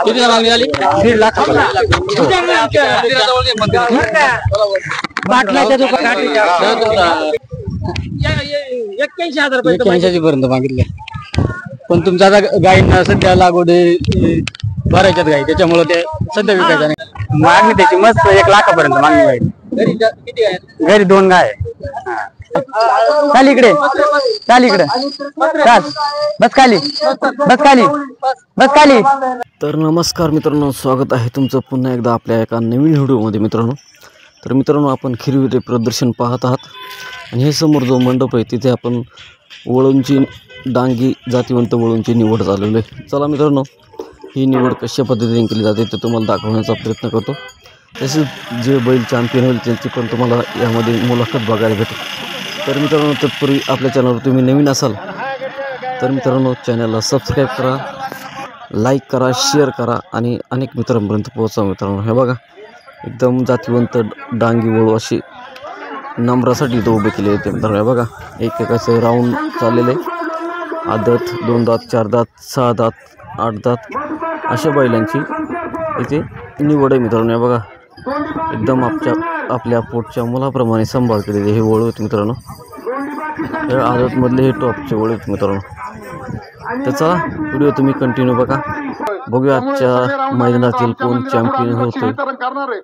किती मागणी झाली? 1.5 लाख. बाटलाच्या दुकानात 81,000 पर्यंत मागितले. पण तुमचा आता गायींना सध्या लागवड भरायच्यात गाई, त्याच्यामुळे ते सध्या विकायचं नाही. मागणी त्याची मस्त 1 लाखापर्यंत मागणी गाई. घरी 2 गाय. चाल इकडे, चाल इकडे, चाल, बस खाली, बस खाली, बस खाली. तर नमस्कार मित्रांनो, स्वागत आहे तुमचं पुन्हा एकदा आपल्या एका नवीन व्हिडिओमध्ये मित्रांनो. तर मित्रांनो, आपण खिरविरे प्रदर्शन पाहत आहात आणि हे समोर जो मंडप आहे तिथे आपण वळूंची डांगी जातीवंत वळूंची निवड झालेली आहे. चला मित्रांनो, ही निवड कशा पद्धतीने केली जाते ते तुम्हाला दाखवण्याचा प्रयत्न करतो. तसेच जे बैल चॅम्पियन होईल त्यांची पण तुम्हाला यामध्ये मुलाखत बघायला भेटेल. तर मित्रांनो, तत्पूर्वी आपल्या चॅनलवर तुम्ही नवीन असाल तर मित्रांनो चॅनलला सबस्क्राईब करा, लाईक करा, शेअर करा आणि अनेक मित्रांपर्यंत पोहोचा. मित्रांनो, हे बघा एकदम जातीवंत डांगी वळू अशी नंबरासाठी इथं उभे केले होते. मित्रांनो, हे बघा एकेकाचं राऊंड चाललेलं आहे. आदत, 2 दात, 4 दात, 6 दात, 8 दात अशा बैलांची इथे निवड आहे. मित्रांनो, हे बघा एकदम आपल्या पोटच्या मुलाप्रमाणे सांभाळ केलेले हे वळू आहेत. मित्रांनो, हे आदतमधले हे टॉपचे वळू आहेत. मित्रांनो, त्याचा व्हिडिओ तुम्ही कंटिन्यू बघा. बघूया आजच्या मैदानातील कोण चॅम्पियन होतोय,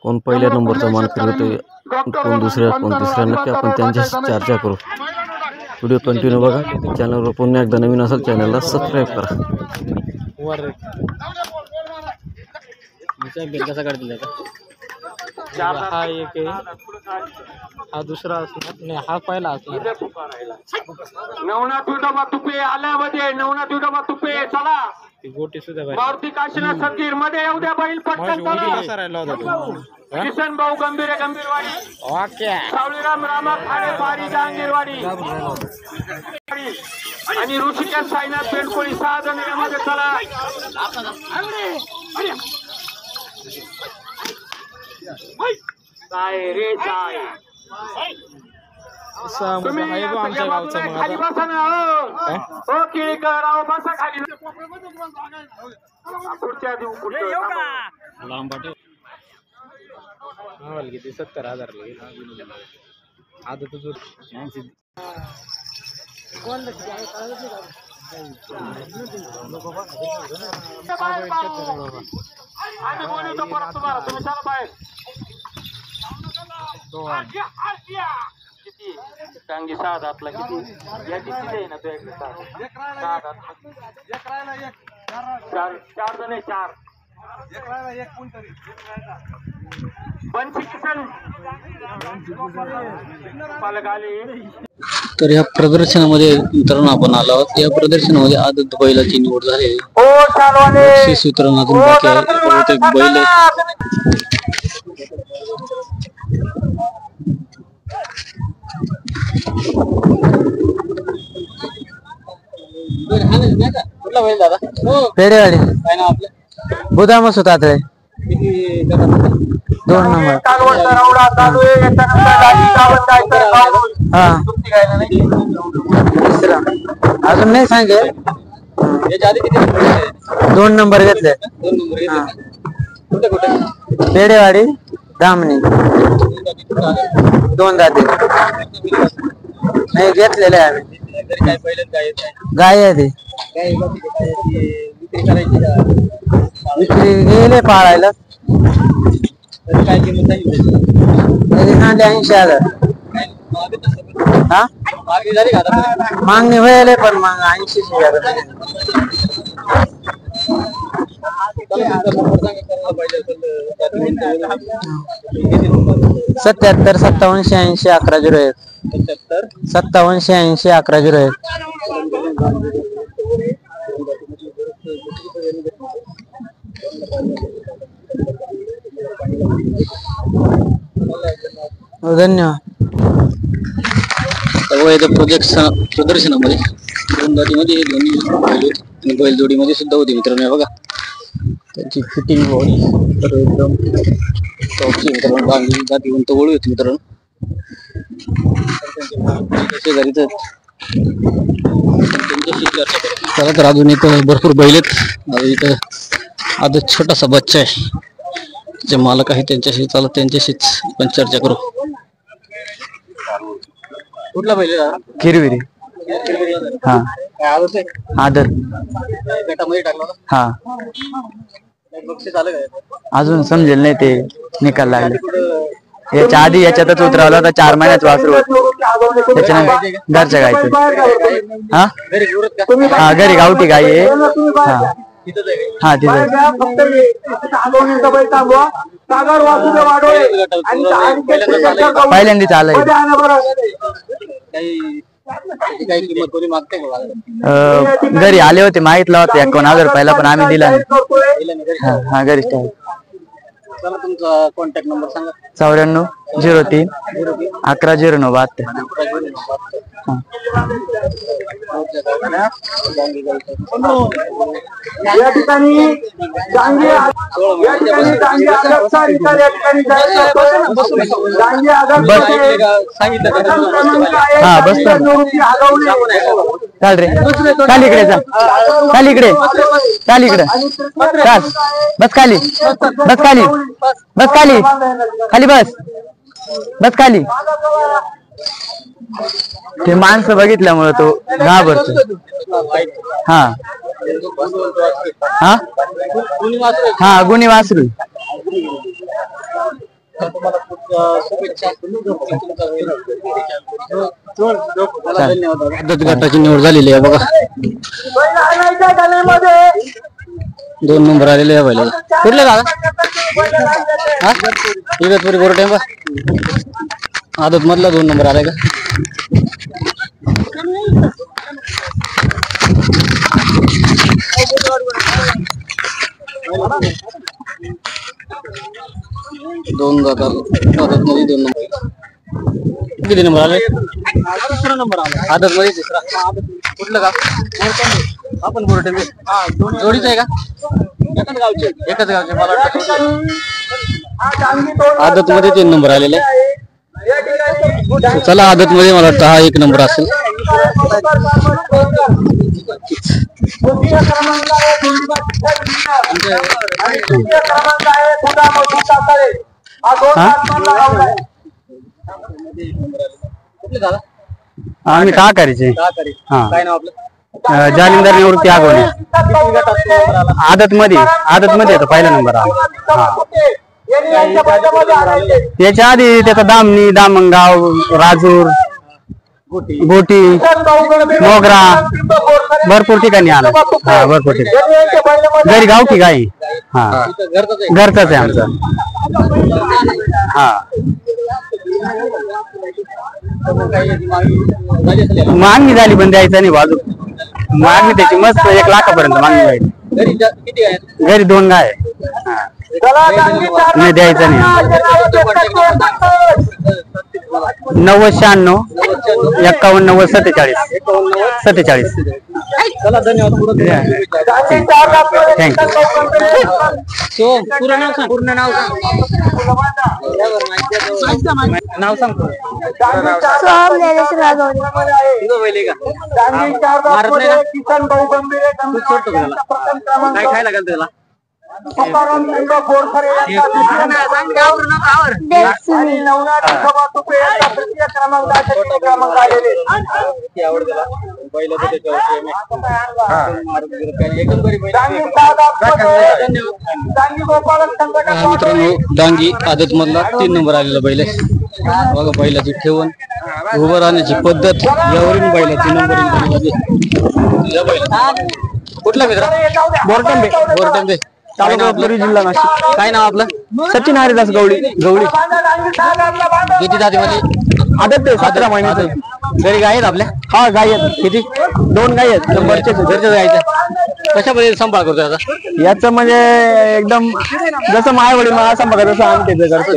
कोण पहिल्या नंबरचा मानकरी होतोय, कोण दुसऱ्या, कोण तिसऱ्या. नक्की आपण त्यांच्याशी चर्चा करू. व्हिडिओ कंटिन्यू बघा. चॅनलवर पुन्हा एकदा नवीन असेल चॅनलला सबस्क्राईब करा. कसा काढतील आता? हा एक आहे, हा दुसरा असणार नाही, हा पहिला असणार. नवनाथ विठोबा तुपे आल्यामध्ये, नवनाथ विठोबा तुपे चला. गोटी सुद्धा मारुती काशीनाथ सगीर मध्ये येऊ द्या बैल पटकन किसन भाऊ गंभीर गंभीरवाडी, सावळीराम रामा खाडे बारी जहांगीरवाडी आणि ऋषिकेश साईनाथ बेंडकोळी 6 जण यामध्ये चला. काय रे काय आमच्या गावचा खाली बसा ना. हो केळकर राव, बसा खाली. पुढच्या किती 70,000 आता तुझं आम्ही बोलवतो परत तुम्हाला. तुम्ही चला बाहेर. किती टांगी 6 दातला किती या किती आहे ना? तो 6 दात 4 जण आहे. 4 पंच किसन पालक आले. तर या प्रदर्शनामध्ये मित्रांनो आपण आलो आहोत. या प्रदर्शनामध्ये आदत बैलाची निवड झालेली मित्रांनो. अजून बाकी आहे. एक बैल आहे. कुठला बैल दादा? पेडेवाडी काय नाव आपलं? बुधामस होता 2 नंबर. हा अजून नाही सांगे. याच्या आधी किती 2 नंबर घेतले. 2 नंबर घेतले. कुठे कुठे? पेडेवाडी, दामणी 2 दाते नाही घेतलेले आहे. काय पहिलेच गाय आहे ती. विक्री करायची का? विक्री गेले पाळायला. काय किंमत आहे? 80,000. हा मागणी झाली का आता? मागणी व्हायला पण मग 80,000. 77 57 86 11 57 86 11 धन्यवाद. प्रदर्शनामध्ये 2 दातीमध्ये 2 बैलजोडीमध्ये सुद्धा होती. मित्रांनो, बघा त्यांची फिटिंग बॉडी तर एकदम टॉपची. मित्रांनो, जातीवंत वळू होती. मित्रांनो, शेजारीच चला तर अजून इथं भरपूर बैल आहेत. अजून इथं आजच छोटासा बच्चा आहे, जे मालक आहे त्यांच्याशी, चला त्यांच्याशीच आपण चर्चा करू. कुठला बैल आहे? किरविरी. हा आदर. गटामध्ये टाकला होता. हा बक्षीस आलं काय? अजून समजेल नाही ते निकाल लागले. याच्या आधी याच्यातच उतरवला होता 4 महिन्यात वासरू त्याच्यानंतर घरच्या गायचं. हा हा घरी गावठी गाई आहे. हा तिथं पहिल्यांदा चालय. घरी आले होते, मागितला होता 51,000 पहिला, पण आम्ही दिला नाही. हा घरीच ठेव. तुमचा कॉन्टॅक्ट नंबर सांगा. 94 03 11 09 या ठिकाणी हा बस चाल रे, चाल इकडे, चाल इकडे, चाल इकडे, चाल बस खाली, बस खाली, बस खाली, खाली बस, बस खाली. ते माणसं बघितल्यामुळे तो घाबरतो. हा हा हा गुणी वासरू. गटाची निवड झालेली आहे बघा. 2 नंबर आलेले आहे बैलाला. कुठले दादा? इगतपुरी गोरटेंबा. आदत मधला 2 नंबर आलाय का? दोन दादा आदत मध्ये 2 नंबर. किती नंबर आले? 3 नंबर आला आदत मध्ये. 3रा. कुठलं का? आपण गोरटेंबे. जोडीच आहे का? एकच गावचे मला वाटतं. आदत मध्ये 3 नंबर आलेले. चला आदत मध्ये मला वाटतं हा 1 नंबर असेल. आम्ही टाकारीचे. काय नाव आपलं? जालिंदर निवृत्ती आगवणे. आदत मध्ये येतो पहिला नंबर आला. याच्या आधी त्याचा दामणी, दामणगाव, राजूर, गोटी, मोगरा भरपूर ठिकाणी आला. हा भरपूर ठिकाणी. घरी गावठी गाई. हा घरचाच आहे आमचा. हा मागणी झाली पण द्यायचा नाही बाजू. मागणी त्याची मस्त 1 लाखापर्यंत मागणी जाईल. घरी 2 गाय नाही द्यायचा नाही. 90 96 51 90 47 चला धन्यवाद. थँक्यू. पूर्ण नाव सांग. पूर्ण नाव सांग. नाव सांगतो. काय खायला घालतो त्याला? मित्रांनो डांगी आदत मधला 3 नंबर आलेला बैल आहे बघा. बैलाची ठेवण, उभं राहण्याची पद्धत यावरून बैलाची नंबरिंग झालेली आहे. कुठला मित्र? बोरटंबे. बोरटंबे. तालुका पुरी, जिल्हा नाशिक. काय नाव आपलं? सचिन हरिदास गवळी. किती जातीमध्ये? आदत 17 महिन्याचं. घरी गाय आहेत आपल्या? हा गाय आहेत. किती? 2 गाय आहेत. नंबरचे घरच्या गायच्या. कशा पद्धतीने सांभाळ करतो याचा? याचं म्हणजे एकदम जसं माय वडील मला सांभाळ तसं आम्ही त्याचं करतो.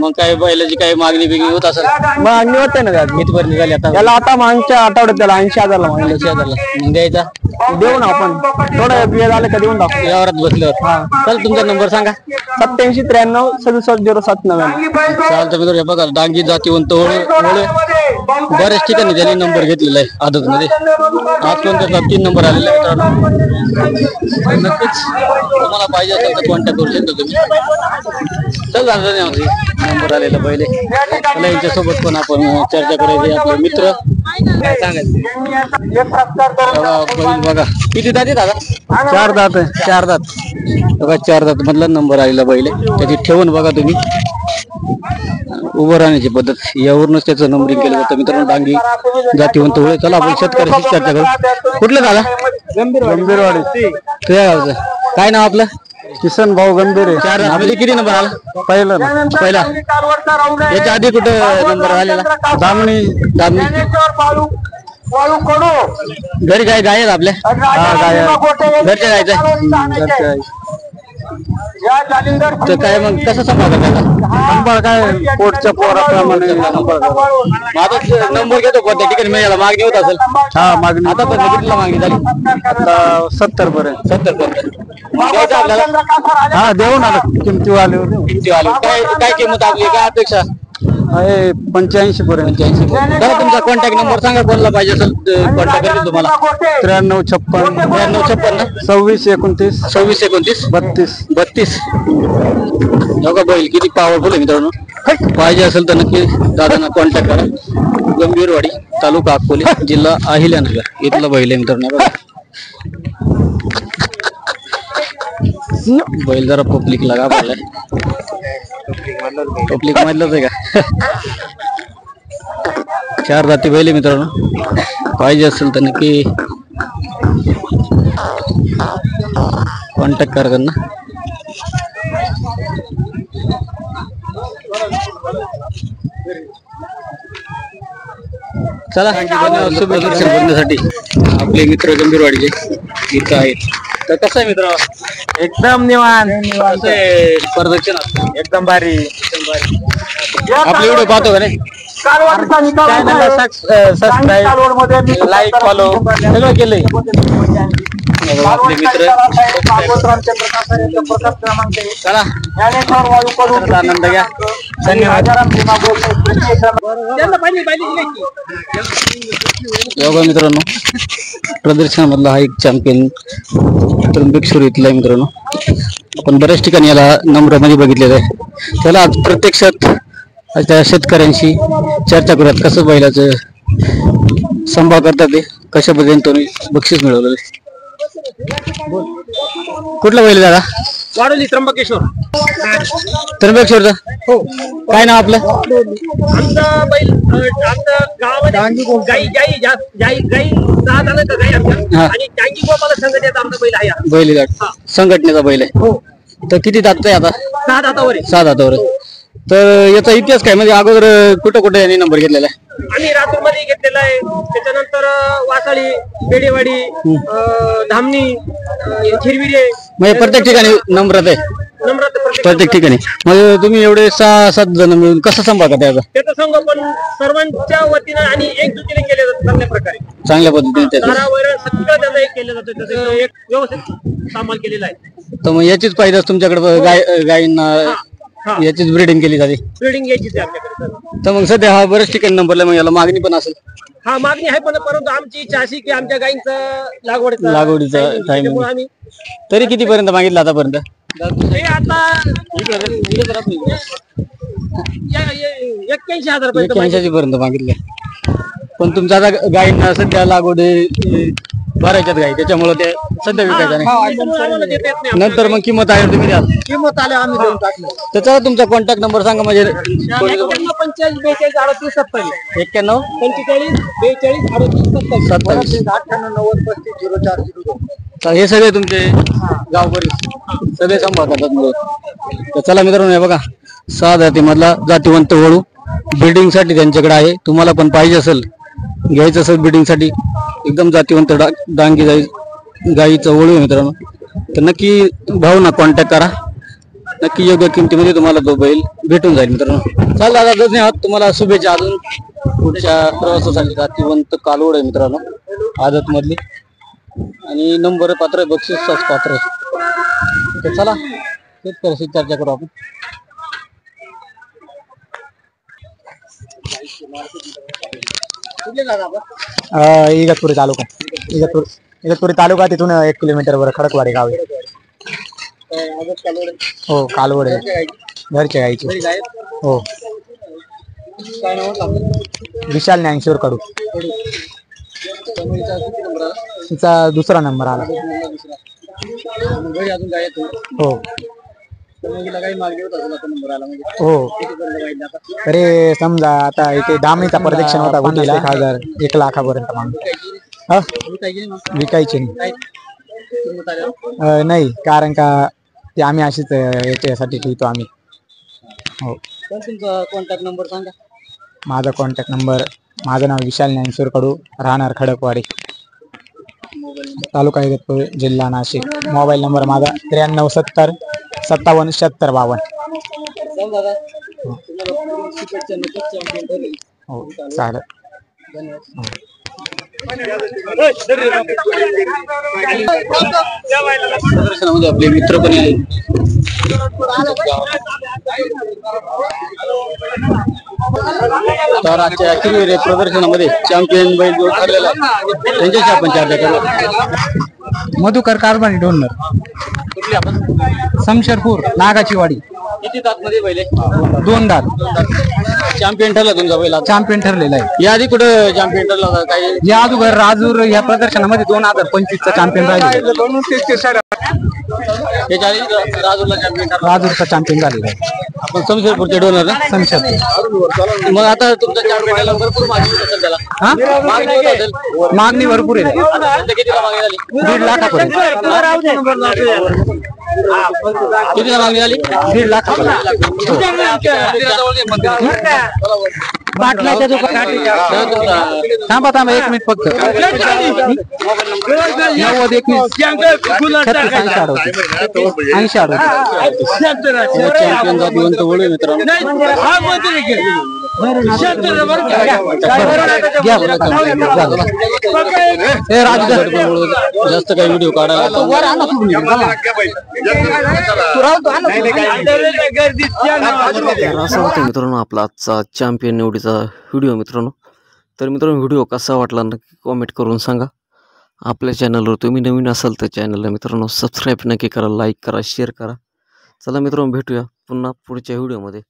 मग काय बैलाची काही मागणी बिगणी होत असेल? मागणी होते ना त्यात. किती पर्यंत झाली आता? त्याला आता मागच्या आठवड्यात त्याला 80,000 ला मागणी. 80,000 मग द्यायचा? देऊ ना आपण. थोडं वेळ झालं का देऊन टाकू. यावरात बसल्यावर. चल तुमचा नंबर सांगा. 87 93 67 07 99. चालतं मित्र. बघा डांगी जातीवंत होळे बऱ्याच ठिकाणी त्यांनी नंबर घेतलेला आहे आदत मध्ये. आज पण त्याचा 3 नंबर आलेला आहे मित्रांनो. नक्कीच तुम्हाला पाहिजे असेल तर कॉन्टॅक्ट करू शकता तुम्ही. चल नंबर आलेला पहिले मला यांच्यासोबत पण आपण चर्चा करायची. आपले मित्र काय सांगायचं बैल बघा किती दाते दादा? 4 दात आहे. 4 दात बघा. 4 दात मधला नंबर आलेला बैल आहे. त्याची ठेवून बघा तुम्ही. उभं राहण्याची पद्धत यावरूनच त्याचं नंबरिंग केलं जातं मित्रांनो. डांगी जातीवंत होळे. चला आपण शेतकऱ्याशी चर्चा करू. कुठलं दादा? गंभीरवाडी. तुझ्या गावचं काय नाव आपलं? किसन भाऊ गंभीर आहे. 4 दात मध्ये किती नंबर आला? पहिला पहिला. याच्या आधी कुठं नंबर आलेला? दामणी. घरी काय गाय आहेत आपल्या? घरच्या गायचं तर काय मग कसं सांभाळता त्याला? नंबर काय पोटच्या पोराप्रमाणे माझा नंबर घेतो पण त्या ठिकाणी मी याला मागणी होत असेल. हा मागणी आता पण कितीला मागणी झाली? आता 70 पर्यंत. 70 पर्यंत द्यायचं आपल्याला. हा देऊ ना किमती आले होते. किती आली? काय किंमत आपली काय अपेक्षा? आहे 85 पर्यंत. 85. दादा तुमचा कॉन्टॅक्ट नंबर सांगा. कोणाला पाहिजे असेल कॉन्टॅक्ट करेल तुम्हाला. 93 56 93 56 26 29 26 29 32. बघा बैल किती पॉवरफुल आहे मित्रांनो. पाहिजे असेल तर नक्की दादांना कॉन्टॅक्ट करा. गंभीरवाडी तालुका अकोले जिल्हा अहिल्यानगर इथला बैल आहे मित्रांनो. बैल जरा पब्लिक लगा बोलाय. पब्लिक मधलंच आहे का? 4 दाती बैल आहे मित्रांनो. पाहिजे असेल तर नक्की कॉन्टॅक्ट करा त्यांना. चला शुभेच्छा करण्यासाठी आपले मित्र गंभीरवाडीचे इथं आहेत. तर कसं आहे मित्र? एकदम निवांत. प्रदक्षिण एकदम भारी. आपले व्हिडिओ पाहतो का नाही? सबस्क्राईब लाईक फॉलो सगळं केलंय. आपले मित्र चला आनंद घ्या. धन्यवाद. योगा मित्रांनो प्रदर्शनामधला हा एक चॅम्पियन त्र्यंबकेश्वर इथला आहे मित्रांनो. आपण बऱ्याच ठिकाणी याला नंबरामध्ये बघितलेलं आहे. त्याला आज प्रत्यक्षात त्या शेतकऱ्यांशी चर्चा करूयात. कसं बैलाचं सांभाळ करतात ते, कशा पद्धतीने तुम्ही बक्षीस मिळवलेलं. कुठला बैल दादा? वाडोली त्र्यंबकेश्वर. त्र्यंबकेश्वरचा. हो. काय नाव आपलं? आमचा बैल आमच्या गावामध्ये गाई 6 झालं का गाई आमच्या. हा. आणि टांगी गोपाला संघटनेचा आमचा बैल आहे. बैल संघटनेचा बैल आहे. हो. तर किती दात आहे आता? 6 दातावर आहे. 6 दातावर. तर याचा इतिहास काय म्हणजे अगोदर कुठं कुठे यांनी नंबर घेतलेला आहे? आम्ही रातूर मध्ये घेतलेला आहे. त्याच्यानंतर वासाळी, बेडेवाडी, धामणी, खिरविरे म्हणजे प्रत्येक ठिकाणी नंबरात आहे. नम्रता प्रत्येक ठिकाणी. म्हणजे तुम्ही एवढे 6-7 जण मिळून कसं सांभाळता त्याचा? त्याचं संगोपन सर्वांच्या वतीनं आणि एकजुटीने केले जातं चांगल्या प्रकारे. चांगल्या पद्धतीने त्याचं. चारा वगैरे सगळं त्याचं एक केलं जातं. त्याचं एक व्यवस्थित सामाल केलेला आहे. तर मग याचीच पाहिजे तुमच्याकडे गायींना याचीच ब्रीडिंग केली जाते. ब्रीडिंग यायचीच आहे आपल्याकडे. तर मग सध्या हा बऱ्याच ठिकाणी नंबरला मग याला मागणी पण असेल. हा मागणी आहे पण परंतु आमची इच्छा अशी की आमच्या गायींचं लागवडीचा timing, टाइम त्यामुळे आम्ही तरी किती पर्यंत मागितलं आतापर्यंत? हे आता 81,000 रुपये 81 पर्यंत मागितले. पण तुमच्या आता गायींना सध्या लागवडी भरायच्यात गाई त्याच्यामुळे ते सध्या विकायचं नाही. नंतर मग किंमत आहे तुम्ही द्याल. किंमत आल्या आम्ही देऊन टाकलं. त्याचा तुमचा कॉन्टॅक्ट नंबर सांगा म्हणजे 95 42 38 27 91 45 42 38 27 98 90 35 04 02. तर हे सगळे तुमचे गावकरी सगळे सांभाळतात. तर चला मित्रांनो हे बघा 6 जातीमधला जातीवंत वळू ब्रीडिंग साठी त्यांच्याकडे आहे. तुम्हाला पण पाहिजे असेल घ्यायचं असेल ब्रीडिंग साठी एकदम जातीवंत डांगी गाईचं वळू आहे मित्रांनो. तर नक्की भाऊंना कॉन्टॅक्ट करा. नक्की योग्य किमतीमध्ये तुम्हाला तो बैल भेटून जाईल मित्रांनो. चला दादा धन्यवाद. तुम्हाला शुभेच्छा अजून पुढच्या प्रवासासाठी. जातीवंत कालवड आहे मित्रांनो आदत मधली आणि नंबर पात्र आहे, बक्षीस पात्र आहे. तर चला शेतकऱ्याशी चर्चा करू आपण. इगतपुरी तालुका इगतपुरी तालुका तिथून 1 किलोमीटरवर खडकवाडी गाव आहे. हो कालवड आहे घरच्या गाईची. हो विशाल ज्ञानेश्वर कडू तिचा 2रा नंबर आला. हो हो तरी समजा आता इथे दामणीचा प्रदक्षिण होता गुटीला 1000 1 लाखापर्यंत मागणी विकायची नाही कारण का ते आम्ही अशीच याच्यासाठी ठेवतो आम्ही. हो तुमचा कॉन्टॅक्ट नंबर सांगा. माझा कॉन्टॅक्ट नंबर माझं नाव विशाल ज्ञानेश्वर कडू राहणार खडकवाडी तालुका इगतपुरी जिल्हा नाशिक. मोबाईल नंबर माझा 9370 57 56 हो चालेल. प्रदर्शनामध्ये आपले मित्र पण आहेत. तर आजच्या किरविरे प्रदर्शनामध्ये चॅम्पियन बैल जो ठरलेला आहे त्यांच्याशी आपण चर्चा करू. मधुकर कारभारी डोनर कुठली आपण समशेरपूर नागाची वाडी. किती तासमध्ये बैल आहे? 2 दात चॅम्पियन ठरला तुमचा बैल आता? चॅम्पियन ठरलेला आहे. याआधी कुठं चॅम्पियन ठरला होता काही? या अगोदर राजूर या प्रदर्शनामध्ये 2025 चा चॅम्पियन राहिला. त्याच्या आधी राजूरला चॅम्पियन ठरला. राजूरचा चॅम्पियन झालेला आहे. आपण समशेरपूरचे डोनर ना? समशेरपूर. मग आता तुमचा चॅम्पियन भरपूर मागणी होत असेल त्याला. हा मागणी होत असेल. मागणी भरपूर आहे. आता कितीला मागणी झाली? 1.5 लाखापर्यंत. कितीला मागणी झाली? 1.5 लाखापर्यंत. बाटल्याच्या थांबा 1 मिनिट फक्त. 90 चॅम्पियन जिवंत वळू मित्रांनो. जास्त काही व्हिडिओ काढायला असं होतं मित्रांनो आपला आजचा चॅम्पियन निवडीचा व्हिडिओ मित्रांनो. तर मित्रांनो व्हिडिओ कसा वाटला नक्की कॉमेंट करून सांगा. आपल्या चॅनलवर तुम्ही नवीन असाल तर चॅनलला मित्रांनो सबस्क्राईब नक्की करा, लाईक करा, शेअर करा. चला मित्रांनो भेटूया पुन्हा पुढच्या व्हिडिओमध्ये.